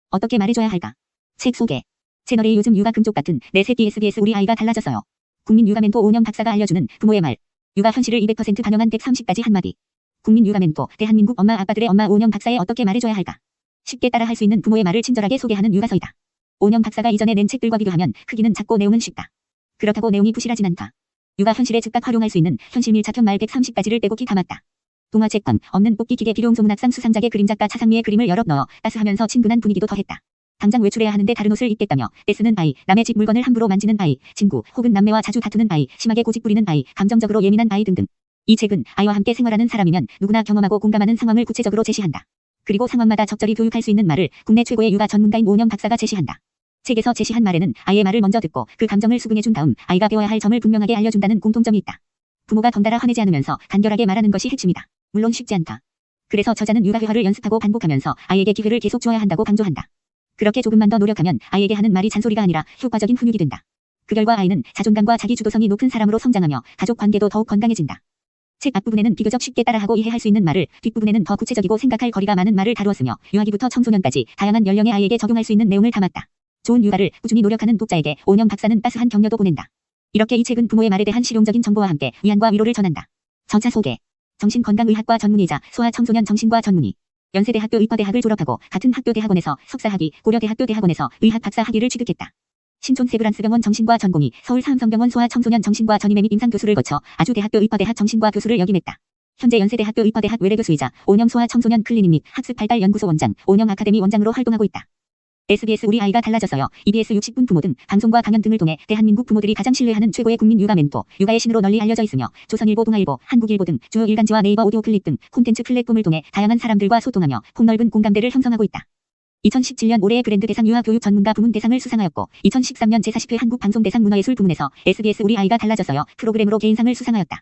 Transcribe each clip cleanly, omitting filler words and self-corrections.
어떻게 말해줘야 할까? 책 소개. 채널에 요즘 육아 금쪽 같은 내 새끼 SBS 우리 아이가 달라졌어요. 국민 육아 멘토 오은영 박사가 알려주는 부모의 말. 육아 현실을 200% 반영한 130가지 한마디. 국민 육아 멘토 대한민국 엄마 아빠들의 엄마 오은영 박사에 어떻게 말해줘야 할까? 쉽게 따라할 수 있는 부모의 말을 친절하게 소개하는 육아서이다. 오은영 박사가 이전에 낸 책들과 비교하면 크기는 작고 내용은 쉽다. 그렇다고 내용이 부실하진 않다. 육아 현실에 즉각 활용할 수 있는 현실 밀착형 말 130가지를 빼곡히 담았다. 동화책 건 없는 뽑기 기계 비룡 소문학상 수상작의 그림작가 차상미의 그림을 여럿 넣어 따스하면서 친근한 분위기도 더했다. 당장 외출해야 하는데 다른 옷을 입겠다며 떼쓰는 아이, 남의 집 물건을 함부로 만지는 아이, 친구 혹은 남매와 자주 다투는 아이, 심하게 고집 부리는 아이, 감정적으로 예민한 아이 등등. 이 책은 아이와 함께 생활하는 사람이면 누구나 경험하고 공감하는 상황을 구체적으로 제시한다. 그리고 상황마다 적절히 교육할 수 있는 말을 국내 최고의 육아 전문가인 오은영 박사가 제시한다. 책에서 제시한 말에는 아이의 말을 먼저 듣고 그 감정을 수긍해준 다음 아이가 배워야 할 점을 분명하게 알려준다는 공통점이 있다. 부모가 덩달아 화내지 않으면서 간결하게 말하는 것이 핵심이다. 물론 쉽지 않다. 그래서 저자는 육아 회화를 연습하고 반복하면서 아이에게 기회를 계속 주어야 한다고 강조한다. 그렇게 조금만 더 노력하면 아이에게 하는 말이 잔소리가 아니라 효과적인 훈육이 된다. 그 결과 아이는 자존감과 자기주도성이 높은 사람으로 성장하며 가족 관계도 더욱 건강해진다. 책 앞부분에는 비교적 쉽게 따라하고 이해할 수 있는 말을, 뒷부분에는 더 구체적이고 생각할 거리가 많은 말을 다루었으며 유아기부터 청소년까지 다양한 연령의 아이에게 적용할 수 있는 내용을 담았다. 좋은 육아를 꾸준히 노력하는 독자에게 오은영 박사는 따스한 격려도 보낸다. 이렇게 이 책은 부모의 말에 대한 실용적인 정보와 함께 위안과 위로를 전한다. 저자 소개. 정신건강의학과 전문의자 소아청소년 정신과 전문의. 연세대학교 의과대학을 졸업하고 같은 학교 대학원에서 석사학위, 고려대학교 대학원에서 의학 박사 학위를 취득했다. 신촌 세브란스병원 정신과 전공의, 서울 사암성병원 소아청소년 정신과 전임의 및 임상교수를 거쳐 아주대학교 의과대학 정신과 교수를 역임했다. 현재 연세대학교 의과대학 외래교수이자 오은영 소아청소년 클리닉 및 학습발달연구소 원장, 오은영 아카데미 원장으로 활동하고 있다. SBS 우리 아이가 달라졌어요. EBS 60분 부모 등 방송과 강연 등을 통해 대한민국 부모들이 가장 신뢰하는 최고의 국민 육아 멘토, 육아의 신으로 널리 알려져 있으며 조선일보, 동아일보, 한국일보 등 주요 일간지와 네이버 오디오 클립 등 콘텐츠 플랫폼을 통해 다양한 사람들과 소통하며 폭넓은 공감대를 형성하고 있다. 2017년 올해의 브랜드 대상 유아 교육 전문가 부문 대상을 수상하였고 2013년 제40회 한국 방송 대상 문화예술 부문에서 SBS 우리 아이가 달라졌어요 프로그램으로 개인상을 수상하였다.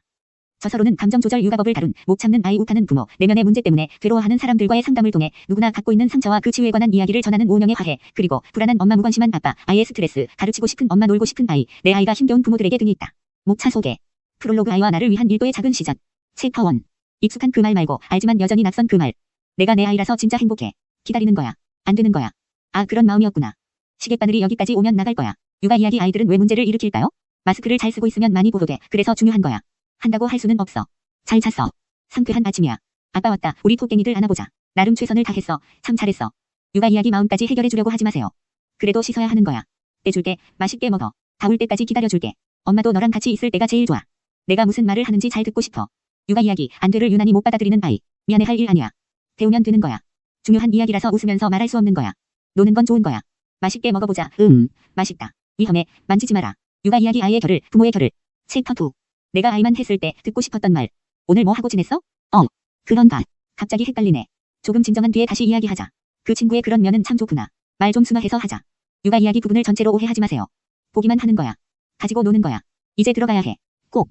저서로는 감정조절 육아법을 다룬 목 참는 아이 욱하는 부모, 내면의 문제 때문에 괴로워하는 사람들과의 상담을 통해 누구나 갖고 있는 상처와 그 치유에 관한 이야기를 전하는 오은영의 화해, 그리고 불안한 엄마 무관심한 아빠, 아이의 스트레스, 가르치고 싶은 엄마 놀고 싶은 아이, 내 아이가 힘겨운 부모들에게 등이 있다. 목차 소개. 프롤로그 아이와 나를 위한 일도의 작은 시작. 챕터 1. 익숙한 그 말 말고 알지만 여전히 낯선 그 말. 내가 내 아이라서 진짜 행복해. 기다리는 거야. 안 되는 거야. 아 그런 마음이었구나. 시계바늘이 여기까지 오면 나갈 거야. 육아 이야기 아이들은 왜 문제를 일으킬까요? 마스크를 잘 쓰고 있으면 많이 보도돼. 그래서 중요한 거야. 한다고 할 수는 없어. 잘 잤어. 상쾌한 아침이야. 아빠 왔다. 우리 토깽이들 안아보자. 나름 최선을 다했어. 참 잘했어. 육아 이야기 마음까지 해결해 주려고 하지 마세요. 그래도 씻어야 하는 거야. 떼줄게. 맛있게 먹어. 다 올 때까지 기다려줄게. 엄마도 너랑 같이 있을 때가 제일 좋아. 내가 무슨 말을 하는지 잘 듣고 싶어. 육아 이야기 안 돼를 유난히 못 받아들이는 아이. 미안해할 일 아니야. 배우면 되는 거야. 중요한 이야기라서 웃으면서 말할 수 없는 거야. 노는 건 좋은 거야. 맛있게 먹어보자. 맛있다. 위험해. 만지지 마라. 육아 이야기 아이의 결을, 부모의 결을. 챕터 2. 내가 아이만 했을 때 듣고 싶었던 말. 오늘 뭐 하고 지냈어? 그런가. 갑자기 헷갈리네. 조금 진정한 뒤에 다시 이야기하자. 그 친구의 그런 면은 참 좋구나. 말 좀 순화해서 하자. 육아 이야기 부분을 전체로 오해하지 마세요. 보기만 하는 거야. 가지고 노는 거야. 이제 들어가야 해. 꼭.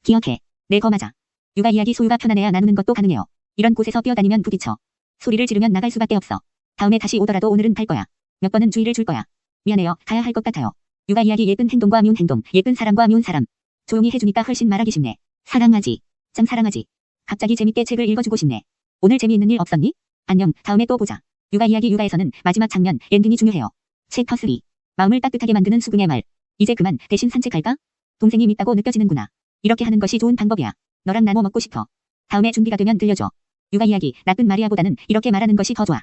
기억해. 내 거 맞아. 육아 이야기 소유가 편안해야 나누는 것도 가능해요. 이런 곳에서 뛰어다니면 부딪혀. 소리를 지르면 나갈 수밖에 없어. 다음에 다시 오더라도 오늘은 갈 거야. 몇 번은 주의를 줄 거야. 미안해요. 가야 할 것 같아요. 육아 이야기 예쁜 행동과 미운 행동, 예쁜 사람과 미운 사람. 조용히 해주니까 훨씬 말하기 쉽네. 사랑하지. 참 사랑하지. 갑자기 재밌게 책을 읽어주고 싶네. 오늘 재미있는 일 없었니? 안녕, 다음에 또 보자. 육아 이야기 육아에서는 마지막 장면, 엔딩이 중요해요. 챕터 3. 마음을 따뜻하게 만드는 수긍의 말. 이제 그만, 대신 산책할까? 동생이 밉다고 느껴지는구나. 이렇게 하는 것이 좋은 방법이야. 너랑 나눠 먹고 싶어. 다음에 준비가 되면 들려줘. 육아 이야기, 나쁜 말이야보다는 이렇게 말하는 것이 더 좋아.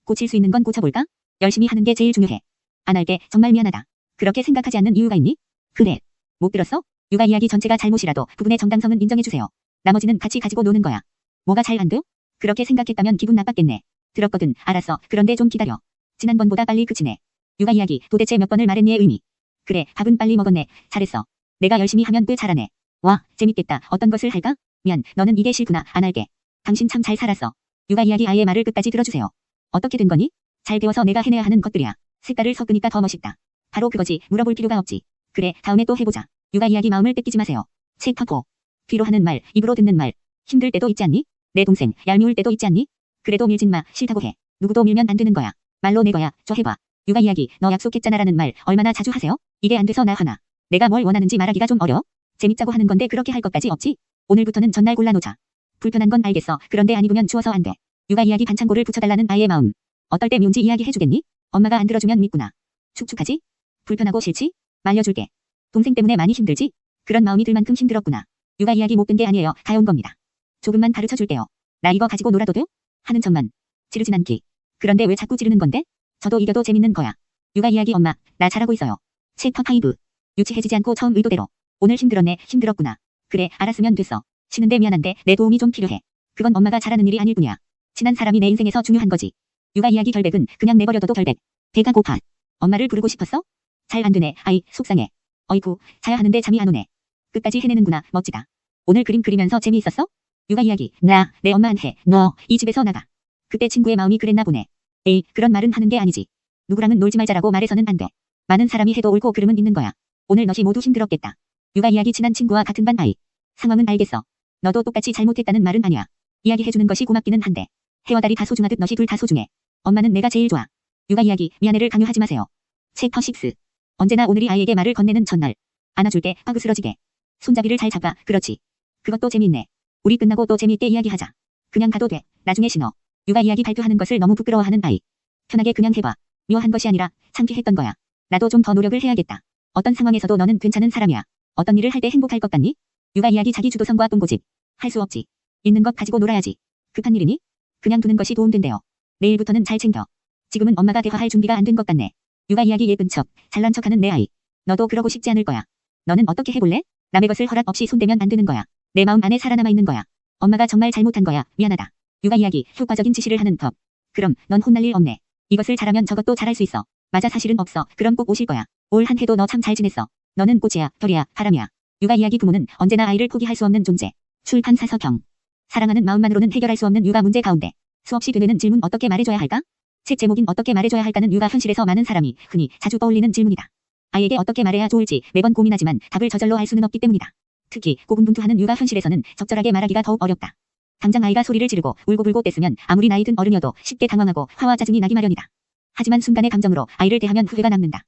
고칠 수 있는 건 고쳐볼까? 열심히 하는 게 제일 중요해. 안 할게, 정말 미안하다. 그렇게 생각하지 않는 이유가 있니? 그래. 못 들었어? 육아 이야기 전체가 잘못이라도 부분의 정당성은 인정해주세요. 나머지는 같이 가지고 노는 거야. 뭐가 잘 안 돼? 그렇게 생각했다면 기분 나빴겠네. 들었거든. 알았어. 그런데 좀 기다려. 지난번보다 빨리 그치네. 육아 이야기 도대체 몇 번을 말했니의 의미. 그래, 밥은 빨리 먹었네. 잘했어. 내가 열심히 하면 꽤 잘하네. 와, 재밌겠다. 어떤 것을 할까? 미안, 너는 이게 싫구나. 안 할게. 당신 참 잘 살았어. 육아 이야기 아이의 말을 끝까지 들어주세요. 어떻게 된 거니? 잘 배워서 내가 해내야 하는 것들이야. 색깔을 섞으니까 더 멋있다. 바로 그거지. 물어볼 필요가 없지. 그래, 다음에 또 해보자. 육아 이야기 마음을 뺏기지 마세요. 챕터 4. 귀로 하는 말, 입으로 듣는 말. 힘들 때도 있지 않니? 내 동생, 얄미울 때도 있지 않니? 그래도 밀진 마. 싫다고 해. 누구도 밀면 안 되는 거야. 말로 내 거야. 저 해봐. 육아 이야기, 너 약속했잖아라는 말 얼마나 자주 하세요? 이게 안 돼서 나 화나. 내가 뭘 원하는지 말하기가 좀 어려워? 재밌자고 하는 건데 그렇게 할 것까지 없지? 오늘부터는 전날 골라놓자. 불편한 건 알겠어. 그런데 안 입으면 추워서 안 돼. 육아 이야기 반창고를 붙여달라는 아이의 마음. 어떨 때 미운지 이야기해주겠니? 엄마가 안 들어주면 믿구나. 축축하지? 불편하고 싫지? 말려줄게. 동생 때문에 많이 힘들지? 그런 마음이 들 만큼 힘들었구나. 육아 이야기 못 된 게 아니에요. 다 온 겁니다. 조금만 가르쳐줄게요. 나 이거 가지고 놀아도 돼? 하는 척만. 지르진 않기. 그런데 왜 자꾸 지르는 건데? 저도 이겨도 재밌는 거야. 육아 이야기 엄마, 나 잘하고 있어요. 챕터 5. 유치해지지 않고 처음 의도대로. 오늘 힘들었네. 힘들었구나. 그래, 알았으면 됐어. 쉬는데 미안한데 내 도움이 좀 필요해. 그건 엄마가 잘하는 일이 아닐 뿐이야. 친한 사람이 내 인생에서 중요한 거지. 육아 이야기 결백은 그냥 내버려둬도 결백. 배가 고파. 엄마를 부르고 싶었어? 잘 안 되네. 아이, 속상해. 어이구, 자야 하는데 잠이 안 오네. 끝까지 해내는구나. 멋지다. 오늘 그림 그리면서 재미있었어? 육아 이야기. 내 엄마한테 너 이 집에서 나가. 그때 친구의 마음이 그랬나 보네. 에이, 그런 말은 하는 게 아니지. 누구랑은 놀지 말자라고 말해서는 안 돼. 많은 사람이 해도 옳고 그름은 있는 거야. 오늘 너시 모두 힘들었겠다. 육아 이야기 친한 친구와 같은 반 아이. 상황은 알겠어. 너도 똑같이 잘못했다는 말은 아니야. 이야기해주는 것이 고맙기는 한데. 해와 달이 다 소중하듯 너시 둘 다 소중해. 엄마는 내가 제일 좋아. 육아 이야기, 미안해를 강요하지 마세요. 챕터 6. 언제나 오늘이 아이에게 말을 건네는 전날. 안아줄게, 빠그스러지게. 손잡이를 잘 잡아, 그렇지. 그것도 재밌네. 우리 끝나고 또 재미있게 이야기하자. 그냥 가도 돼, 나중에 신어. 육아 이야기 발표하는 것을 너무 부끄러워하는 아이. 편하게 그냥 해봐. 묘한 것이 아니라 창피했던 거야. 나도 좀 더 노력을 해야겠다. 어떤 상황에서도 너는 괜찮은 사람이야. 어떤 일을 할 때 행복할 것 같니? 육아 이야기 자기 주도성과 똥고집. 할 수 없지. 있는 것 가지고 놀아야지. 급한 일이니? 그냥 두는 것이 도움된대요. 내일부터는 잘 챙겨. 지금은 엄마가 대화할 준비가 안 된 것 같네. 육아 이야기 예쁜 척, 잘난 척하는 내 아이. 너도 그러고 싶지 않을 거야. 너는 어떻게 해볼래? 남의 것을 허락 없이 손대면 안 되는 거야. 내 마음 안에 살아남아 있는 거야. 엄마가 정말 잘못한 거야. 미안하다. 육아 이야기, 효과적인 지시를 하는 법. 그럼 넌 혼날 일 없네. 이것을 잘하면 저것도 잘할 수 있어. 맞아, 사실은 없어. 그럼 꼭 오실 거야. 올 한 해도 너 참 잘 지냈어. 너는 꽃이야, 별이야, 바람이야. 육아 이야기 부모는 언제나 아이를 포기할 수 없는 존재. 출판 사서경. 사랑하는 마음만으로는 해결할 수 없는 육아 문제 가운데 수없이 되뇌는 질문 어떻게 말해줘야 할까? 책 제목인 어떻게 말해줘야 할까는 육아 현실에서 많은 사람이 흔히 자주 떠올리는 질문이다. 아이에게 어떻게 말해야 좋을지 매번 고민하지만 답을 저절로 알 수는 없기 때문이다. 특히 고군분투하는 육아 현실에서는 적절하게 말하기가 더욱 어렵다. 당장 아이가 소리를 지르고 울고불고 떼쓰면 아무리 나이 든 어른이어도 쉽게 당황하고 화와 짜증이 나기 마련이다. 하지만 순간의 감정으로 아이를 대하면 후회가 남는다.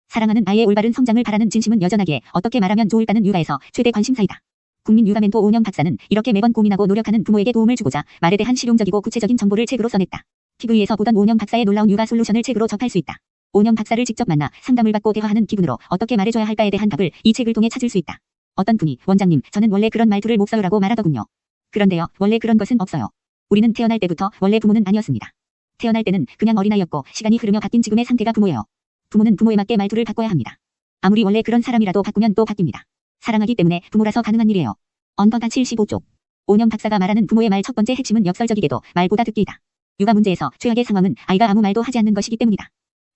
사랑하는 아이의 올바른 성장을 바라는 진심은 여전하기에 어떻게 말하면 좋을까는 육아에서 최대 관심사이다. 국민 육아 멘토 오은영 박사는 이렇게 매번 고민하고 노력하는 부모에게 도움을 주고자 말에 대한 실용적이고 구체적인 정보를 책으로 써냈다. TV에서 보던 오은영 박사의 놀라운 육아 솔루션을 책으로 접할 수 있다. 오은영 박사를 직접 만나 상담을 받고 대화하는 기분으로 어떻게 말해줘야 할까에 대한 답을 이 책을 통해 찾을 수 있다. 어떤 분이 원장님, 저는 원래 그런 말투를 못 써요라고 말하더군요. 그런데요, 원래 그런 것은 없어요. 우리는 태어날 때부터 원래 부모는 아니었습니다. 태어날 때는 그냥 어린아이였고 시간이 흐르며 바뀐 지금의 상태가 부모예요. 부모는 부모에 맞게 말투를 바꿔야 합니다. 아무리 원래 그런 사람이라도 바꾸면 또 바뀝니다. 사랑하기 때문에 부모라서 가능한 일이에요. 언더가 75쪽. 오은영 박사가 말하는 부모의 말 첫 번째 핵심은 역설적이게도 말보다 듣기이다. 육아 문제에서 최악의 상황은 아이가 아무 말도 하지 않는 것이기 때문이다.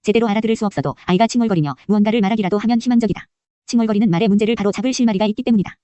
제대로 알아들을 수 없어도 아이가 칭얼거리며 무언가를 말하기라도 하면 희망적이다. 칭얼거리는 말의 문제를 바로 잡을 실마리가 있기 때문이다.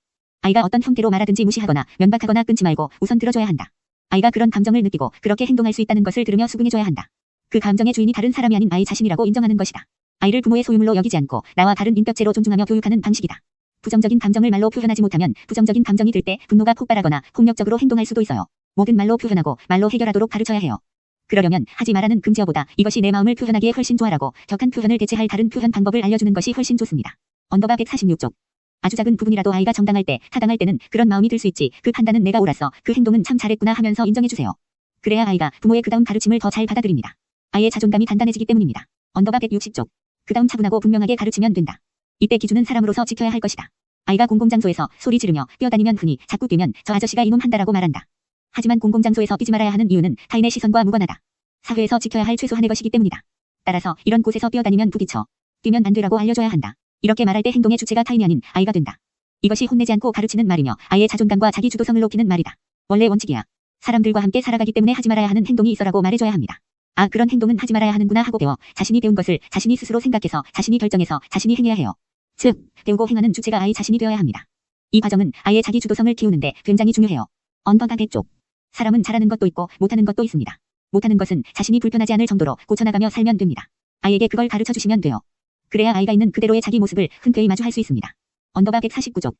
아이가 어떤 형태로 말하든지 무시하거나 면박하거나 끊지 말고 우선 들어줘야 한다. 아이가 그런 감정을 느끼고 그렇게 행동할 수 있다는 것을 들으며 수긍해줘야 한다. 그 감정의 주인이 다른 사람이 아닌 아이 자신이라고 인정하는 것이다. 아이를 부모의 소유물로 여기지 않고 나와 다른 인격체로 존중하며 교육하는 방식이다. 부정적인 감정을 말로 표현하지 못하면 부정적인 감정이 들 때 분노가 폭발하거나 폭력적으로 행동할 수도 있어요. 뭐든 말로 표현하고 말로 해결하도록 가르쳐야 해요. 그러려면 하지 말라는 금지어보다 이것이 내 마음을 표현하기에 훨씬 좋아라고 격한 표현을 대체할 다른 표현 방법을 알려주는 것이 훨씬 좋습니다. 언더바 146쪽. 아주 작은 부분이라도 아이가 정당할 때, 타당할 때는 그런 마음이 들 수 있지. 그 판단은 내가 옳았어. 그 행동은 참 잘했구나 하면서 인정해주세요. 그래야 아이가 부모의 그 다음 가르침을 더 잘 받아들입니다. 아이의 자존감이 단단해지기 때문입니다. 언더바 160쪽. 그 다음 차분하고 분명하게 가르치면 된다. 이때 기준은 사람으로서 지켜야 할 것이다. 아이가 공공장소에서 소리 지르며 뛰어다니면 흔히 자꾸 뛰면 저 아저씨가 이놈 한다라고 말한다. 하지만 공공장소에서 뛰지 말아야 하는 이유는 타인의 시선과 무관하다. 사회에서 지켜야 할 최소한의 것이기 때문이다. 따라서 이런 곳에서 뛰어다니면 부딪혀. 뛰면 안 되라고 알려줘야 한다. 이렇게 말할 때 행동의 주체가 타인이 아닌 아이가 된다. 이것이 혼내지 않고 가르치는 말이며 아이의 자존감과 자기 주도성을 높이는 말이다. 원래 원칙이야. 사람들과 함께 살아가기 때문에 하지 말아야 하는 행동이 있어라고 말해줘야 합니다. 아, 그런 행동은 하지 말아야 하는구나 하고 배워 자신이 배운 것을 자신이 스스로 생각해서 자신이 결정해서 자신이 행해야 해요. 즉, 배우고 행하는 주체가 아이 자신이 되어야 합니다. 이 과정은 아이의 자기 주도성을 키우는데 굉장히 중요해요. 언더가 100쪽. 사람은 잘하는 것도 있고 못하는 것도 있습니다. 못하는 것은 자신이 불편하지 않을 정도로 고쳐나가며 살면 됩니다. 아이에게 그걸 가르쳐 주시면 돼요. 그래야 아이가 있는 그대로의 자기 모습을 흔쾌히 마주할 수 있습니다. 언더바 149쪽.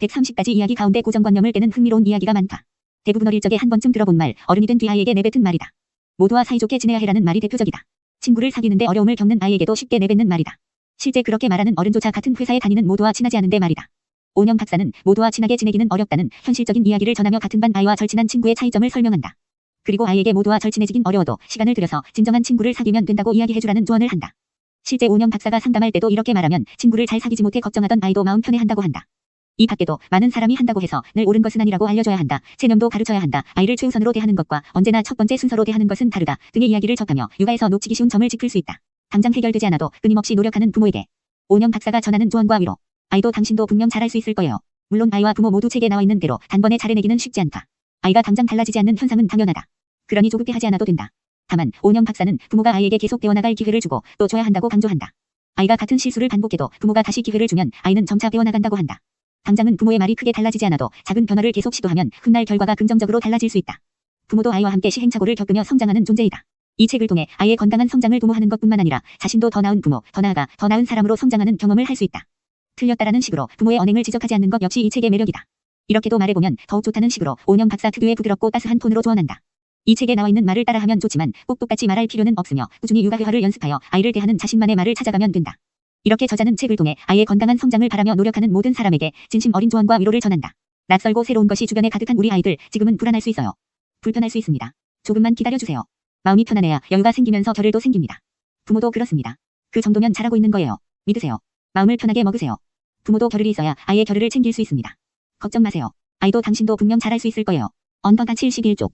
130가지 이야기 가운데 고정관념을 깨는 흥미로운 이야기가 많다. 대부분 어릴 적에 한 번쯤 들어본 말, 어른이 된 뒤 아이에게 내뱉은 말이다. 모두와 사이좋게 지내야 해라는 말이 대표적이다. 친구를 사귀는데 어려움을 겪는 아이에게도 쉽게 내뱉는 말이다. 실제 그렇게 말하는 어른조차 같은 회사에 다니는 모두와 친하지 않은데 말이다. 오은영 박사는 모두와 친하게 지내기는 어렵다는 현실적인 이야기를 전하며 같은 반 아이와 절친한 친구의 차이점을 설명한다. 그리고 아이에게 모두와 절친해지긴 어려워도 시간을 들여서 진정한 친구를 사귀면 된다고 이야기해주라는 조언을 한다. 실제 오은영 박사가 상담할 때도 이렇게 말하면 친구를 잘 사귀지 못해 걱정하던 아이도 마음 편해한다고 한다. 이 밖에도 많은 사람이 한다고 해서 늘 옳은 것은 아니라고 알려줘야 한다. 체념도 가르쳐야 한다. 아이를 최우선으로 대하는 것과 언제나 첫 번째 순서로 대하는 것은 다르다. 등의 이야기를 접하며 육아에서 놓치기 쉬운 점을 짚을 수 있다. 당장 해결되지 않아도 끊임없이 노력하는 부모에게 오은영 박사가 전하는 조언과 위로. 아이도 당신도 분명 잘할 수 있을 거예요. 물론 아이와 부모 모두 책에 나와 있는 대로 단번에 잘해내기는 쉽지 않다. 아이가 당장 달라지지 않는 현상은 당연하다. 그러니 조급해하지 않아도 된다. 다만 오은영 박사는 부모가 아이에게 계속 배워나갈 기회를 주고 또 줘야 한다고 강조한다. 아이가 같은 실수를 반복해도 부모가 다시 기회를 주면 아이는 점차 배워나간다고 한다. 당장은 부모의 말이 크게 달라지지 않아도 작은 변화를 계속 시도하면 훗날 결과가 긍정적으로 달라질 수 있다. 부모도 아이와 함께 시행착오를 겪으며 성장하는 존재이다. 이 책을 통해 아이의 건강한 성장을 도모하는 것뿐만 아니라 자신도 더 나은 부모, 더 나아가 더 나은 사람으로 성장하는 경험을 할 수 있다. 틀렸다라는 식으로 부모의 언행을 지적하지 않는 것 역시 이 책의 매력이다. 이렇게도 말해보면 더욱 좋다는 식으로 오은영 박사 특유의 부드럽고 따스한 톤으로 조언한다. 이 책에 나와 있는 말을 따라하면 좋지만 꼭 똑같이 말할 필요는 없으며 꾸준히 육아 회화를 연습하여 아이를 대하는 자신만의 말을 찾아가면 된다. 이렇게 저자는 책을 통해 아이의 건강한 성장을 바라며 노력하는 모든 사람에게 진심 어린 조언과 위로를 전한다. 낯설고 새로운 것이 주변에 가득한 우리 아이들, 지금은 불안할 수 있어요. 불편할 수 있습니다. 조금만 기다려주세요. 마음이 편안해야 여유가 생기면서 겨를도 생깁니다. 부모도 그렇습니다. 그 정도면 잘하고 있는 거예요. 믿으세요. 마음을 편하게 먹으세요. 부모도 겨를이 있어야 아이의 겨를을 챙길 수 있습니다. 걱정 마세요. 아이도 당신도 분명 잘할 수 있을 거예요. 언더가 71쪽.